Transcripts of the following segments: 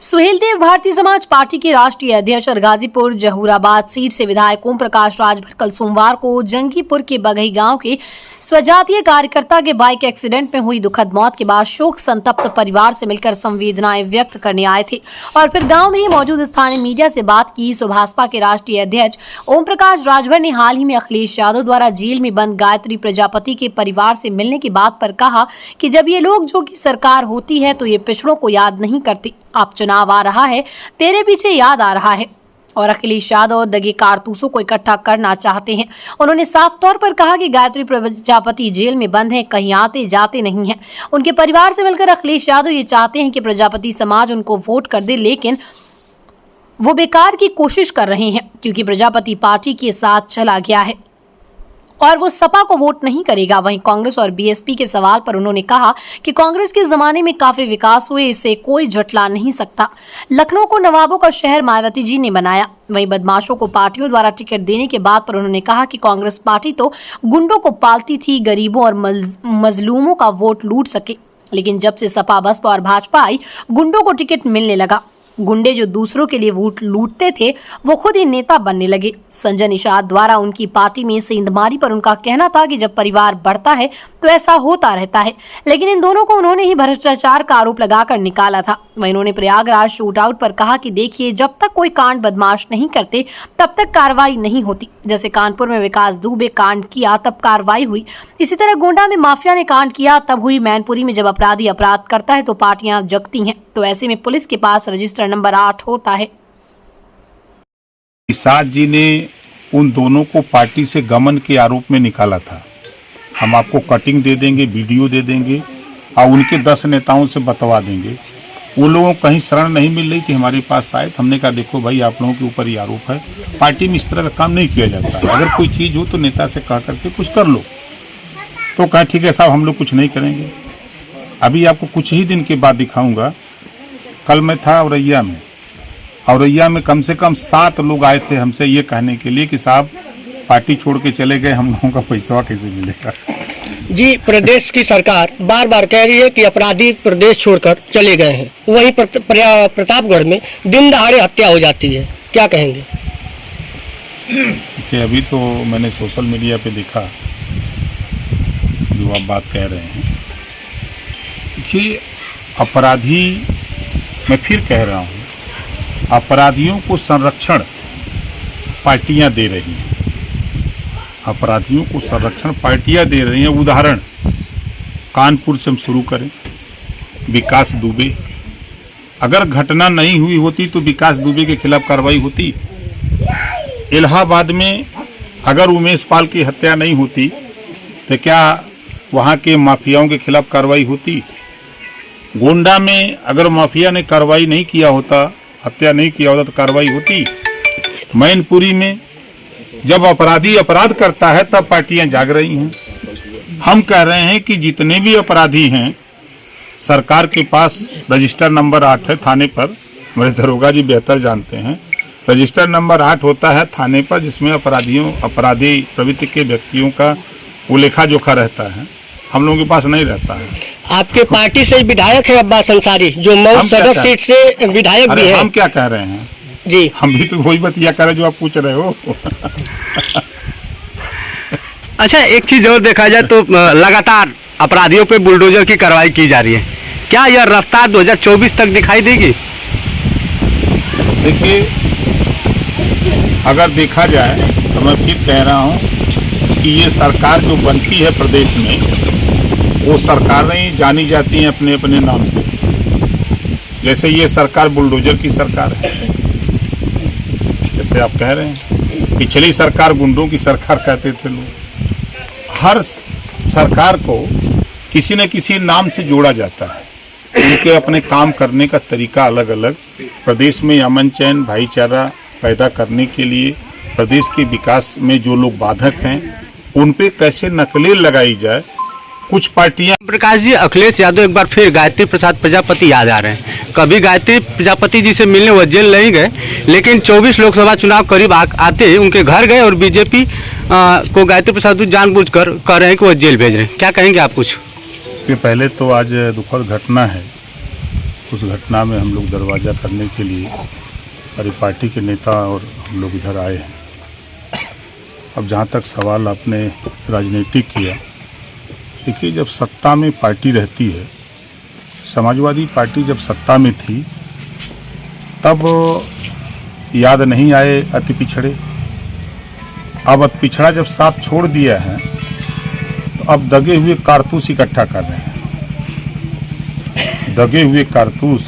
Suheldev Bharatiya Samaj party के राष्ट्रीय अध्यक्ष और गाजीपुर जहूराबाद सीट से विधायक ओम प्रकाश राजभर कल सोमवार को जंगीपुर के बघई गांव के स्वजातीय कार्यकर्ता के बाइक एक्सीडेंट में हुई दुखद मौत के बाद शोक संतप्त परिवार से मिलकर संवेदनाएं व्यक्त करने आए थे और फिर गांव में ही मौजूद स्थानीय मीडिया से बात की। भाजपा के राष्ट्रीय अध्यक्ष ओम प्रकाश राजभर ने हाल ही में अखिलेश यादव द्वारा जेल में बंद गायत्री प्रजापति के परिवार से मिलने की बात पर कहा कि जब ये लोग जो की सरकार होती है तो ये पिछड़ों को याद नहीं करती। अब चुनाव आ रहा है, तेरे पीछे याद आ रहा है और अखिलेश यादव दगे कारतूसों को इकट्ठा करना चाहते हैं। उन्होंने साफ तौर पर कहा कि गायत्री प्रजापति जेल में बंद हैं, कहीं आते जाते नहीं हैं। उनके परिवार से मिलकर अखिलेश यादव ये चाहते हैं कि प्रजापति समाज उनको वोट कर दे, लेकिन वो बेकार की कोशिश कर रहे हैं क्योंकि प्रजापति पार्टी के साथ चला गया है और वो सपा को वोट नहीं करेगा। वहीं कांग्रेस और बीएसपी के सवाल पर उन्होंने कहा कि कांग्रेस के जमाने में काफी विकास हुए, इससे कोई झुठला नहीं सकता। लखनऊ को नवाबों का शहर मायावती जी ने बनाया। वहीं बदमाशों को पार्टियों द्वारा टिकट देने के बाद पर उन्होंने कहा कि कांग्रेस पार्टी तो गुंडों को पालती थी, गरीबों और मजलूमों का वोट लूट सके, लेकिन जब से सपा बसपा और भाजपा आई गुंडों को टिकट मिलने लगा। गुंडे जो दूसरों के लिए वोट लूटते थे वो खुद ही नेता बनने लगे। संजय निषाद द्वारा उनकी पार्टी में सेंधमारी पर उनका कहना था कि जब परिवार बढ़ता है तो ऐसा होता रहता है, लेकिन इन दोनों को उन्होंने ही भ्रष्टाचार का आरोप लगाकर निकाला था। वहीं उन्होंने प्रयागराज शूट आउट पर कहा कि देखिए, जब तक कोई कांड बदमाश नहीं करते तब तक कार्रवाई नहीं होती। जैसे कानपुर में विकास दुबे कांड किया तब कार्रवाई हुई, इसी तरह गोंडा में माफिया ने कांड किया तब हुई। मैनपुरी में जब अपराधी अपराध करता है तो पार्टियां जगती हैं, तो ऐसे में पुलिस के पास रजिस्टर नंबर 8 होता है। निषाद जी ने उन दोनों को पार्टी से गमन के आरोप में निकाला था। हम आपको कटिंग दे देंगे, वीडियो दे देंगे और उनके 10 नेताओं से बतवा देंगे। वो लोगों को कहीं शरण नहीं मिल रही थी, हमारे पास आए। हमने कहा देखो भाई, आप लोगों के ऊपर ही आरोप है, पार्टी में इस तरह का काम नहीं किया जाता है। अगर कोई चीज़ हो तो नेता से कह करके कुछ कर लो। तो कहा ठीक है साहब, हम लोग कुछ नहीं करेंगे। अभी आपको कुछ ही दिन के बाद दिखाऊंगा। कल मैं था औरैया में। औरैया में कम से कम 7 लोग आए थे हमसे ये कहने के लिए कि साहब पार्टी छोड़ के चले गए, हम लोगों का पैसा कैसे मिलेगा। जी, प्रदेश की सरकार बार बार कह रही है कि अपराधी प्रदेश छोड़कर चले गए हैं, वहीं प्रतापगढ़ में दिन दहाड़े हत्या हो जाती है, क्या कहेंगे? कि अभी तो मैंने सोशल मीडिया पे देखा जो आप बात कह रहे हैं कि अपराधी, मैं फिर कह रहा हूँ, अपराधियों को संरक्षण पार्टियां दे रही हैं। अपराधियों को संरक्षण पार्टियां दे रही हैं। उदाहरण कानपुर से हम शुरू करें। विकास दुबे, अगर घटना नहीं हुई होती तो विकास दुबे के खिलाफ कार्रवाई होती। इलाहाबाद में अगर उमेश पाल की हत्या नहीं होती तो क्या वहाँ के माफियाओं के खिलाफ कार्रवाई होती? गोंडा में अगर माफिया ने कार्रवाई नहीं किया होता, हत्या नहीं किया होता तो कार्रवाई होती। मैनपुरी में जब अपराधी अपराध करता है तब पार्टियां जाग रही हैं। हम कह रहे हैं कि जितने भी अपराधी हैं, सरकार के पास रजिस्टर नंबर 8 है थाने पर। मेरे दरोगा जी बेहतर जानते हैं। रजिस्टर नंबर 8 होता है थाने पर, जिसमें अपराधी प्रवृत्ति के व्यक्तियों का वो लेखा जोखा रहता है। हम लोगों के पास नहीं रहता है। आपके पार्टी से विधायक है अब्बास अंसारी, जो मऊ सदर सीट से विधायक भी है। हम क्या कह रहे हैं जी? हम भी तो वही बतिया कर रहे जो आप पूछ रहे हो। अच्छा, एक चीज और देखा जाए तो लगातार अपराधियों पे बुलडोजर की कार्रवाई की जा रही है, क्या यह रफ्तार 2024 तक दिखाई देगी? देखिए, अगर देखा जाए तो मैं फिर कह रहा हूँ कि ये सरकार जो बनती है प्रदेश में, वो सरकारें जानी जाती हैं अपने अपने नाम से। जैसे ये सरकार बुलडोजर की सरकार है, जैसे आप कह रहे हैं। पिछली सरकार गुंडों की सरकार कहते थे लोग। हर सरकार को किसी न किसी नाम से जोड़ा जाता है। उनके अपने काम करने का तरीका अलग अलग। प्रदेश में अमन चैन भाईचारा पैदा करने के लिए, प्रदेश के विकास में जो लोग बाधक हैं उन पे कैसे नकलें लगाई जाए। कुछ पार्टियां, प्रकाश जी, अखिलेश यादव एक बार फिर गायत्री प्रसाद प्रजापति याद आ रहे हैं। कभी गायत्री प्रजापति जी से मिलने वो जेल नहीं गए, लेकिन 24 लोकसभा चुनाव करीब आते उनके घर गए और बीजेपी को गायत्री प्रसाद जानबूझकर कह रहे हैं कि वो जेल भेज रहे हैं, क्या कहेंगे आप? कुछ पहले तो आज दुखद घटना है उस घटना में हम लोग दरवाज़ा करने के लिए हमारी पार्टी के नेता और हम लोग इधर आए हैं। अब जहाँ तक सवाल आपने राजनीतिक किया, देखिए जब सत्ता में पार्टी रहती है, समाजवादी पार्टी जब सत्ता में थी तब याद नहीं आए अति पिछड़े। अब अति पिछड़ा जब साथ छोड़ दिया है तो अब दगे हुए कारतूस इकट्ठा कर रहे हैं। दगे हुए कारतूस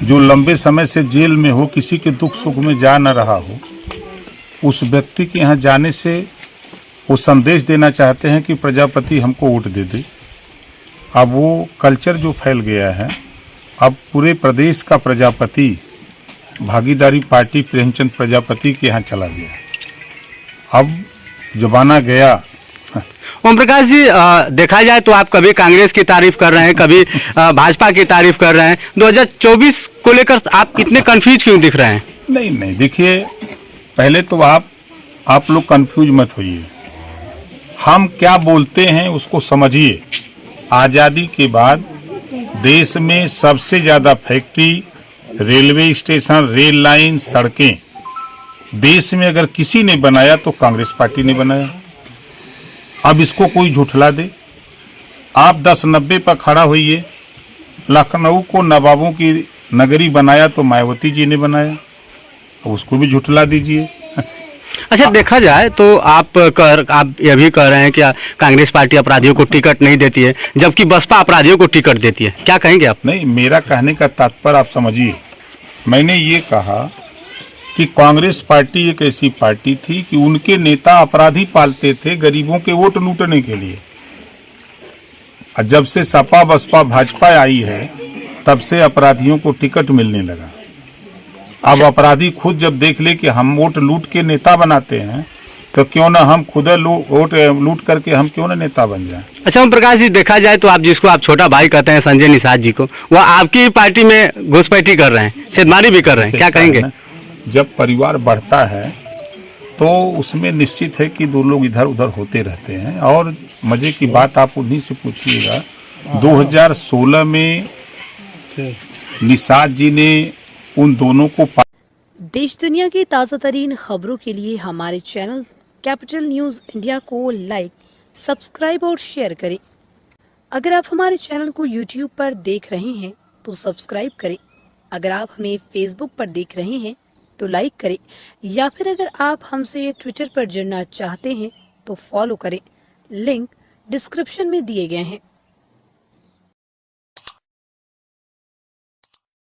जो लंबे समय से जेल में हो, किसी के दुख सुख में जा न रहा हो, उस व्यक्ति के यहाँ जाने से वो संदेश देना चाहते हैं कि प्रजापति हमको वोट दे दे। अब वो कल्चर जो फैल गया है, अब पूरे प्रदेश का प्रजापति भागीदारी पार्टी प्रेमचंद प्रजापति के यहाँ चला गया। अब जमाना गया। ओम प्रकाश जी, देखा जाए तो आप कभी कांग्रेस की तारीफ कर रहे हैं, कभी भाजपा की तारीफ कर रहे हैं। 2024 को लेकर आप इतने कंफ्यूज क्यों दिख रहे हैं? नहीं, देखिए पहले तो आप लोग कंफ्यूज मत होइए। हम क्या बोलते हैं उसको समझिए। आज़ादी के बाद देश में सबसे ज़्यादा factory, railway station, rail line, सड़कें देश में अगर किसी ने बनाया तो कांग्रेस पार्टी ने बनाया। अब इसको कोई झुठला दे। आप 10-90 पर खड़ा होइए। लखनऊ को नवाबों की नगरी बनाया तो मायावती जी ने बनाया, तो उसको भी झुठला दीजिए। अच्छा, देखा जाए तो आप ये भी कह रहे हैं कि कांग्रेस पार्टी अपराधियों को टिकट नहीं देती है, जबकि बसपा अपराधियों को टिकट देती है। क्या कहेंगे आप? नहीं, मेरा कहने का तात्पर्य आप समझिए। मैंने ये कहा कि कांग्रेस पार्टी एक ऐसी पार्टी थी कि उनके नेता अपराधी पालते थे गरीबों के वोट लूटने के लिए। और जब से सपा बसपा भाजपा आई है तब से अपराधियों को टिकट मिलने लगा। अब अपराधी खुद जब देख ले कि हम वोट लूट के नेता बनाते हैं तो क्यों ना हम खुद वोट लूट करके हम क्यों ना नेता बन जाएं। अच्छा ओम प्रकाश जी, देखा जाए तो आप जिसको आप छोटा भाई कहते हैं संजय निषाद जी को, वह आपकी पार्टी में घुसपैठी कर रहे हैं, छेदमारी भी कर रहे हैं, क्या कहेंगे? जब परिवार बढ़ता है तो उसमें निश्चित है कि दो लोग इधर उधर होते रहते हैं। और मजे की बात आप उन्हीं से पूछिएगा, 2016 में निषाद जी ने उन दोनों को देश दुनिया की ताज़ा तरीन खबरों के लिए हमारे चैनल कैपिटल न्यूज़ इंडिया को लाइक, सब्सक्राइब और शेयर करें। अगर आप हमारे चैनल को यूट्यूब पर देख रहे हैं तो सब्सक्राइब करें। अगर आप हमें फेसबुक पर देख रहे हैं तो लाइक करें, या फिर अगर आप हमसे ट्विटर पर जुड़ना चाहते हैं तो फॉलो करें। लिंक डिस्क्रिप्शन में दिए गए हैं।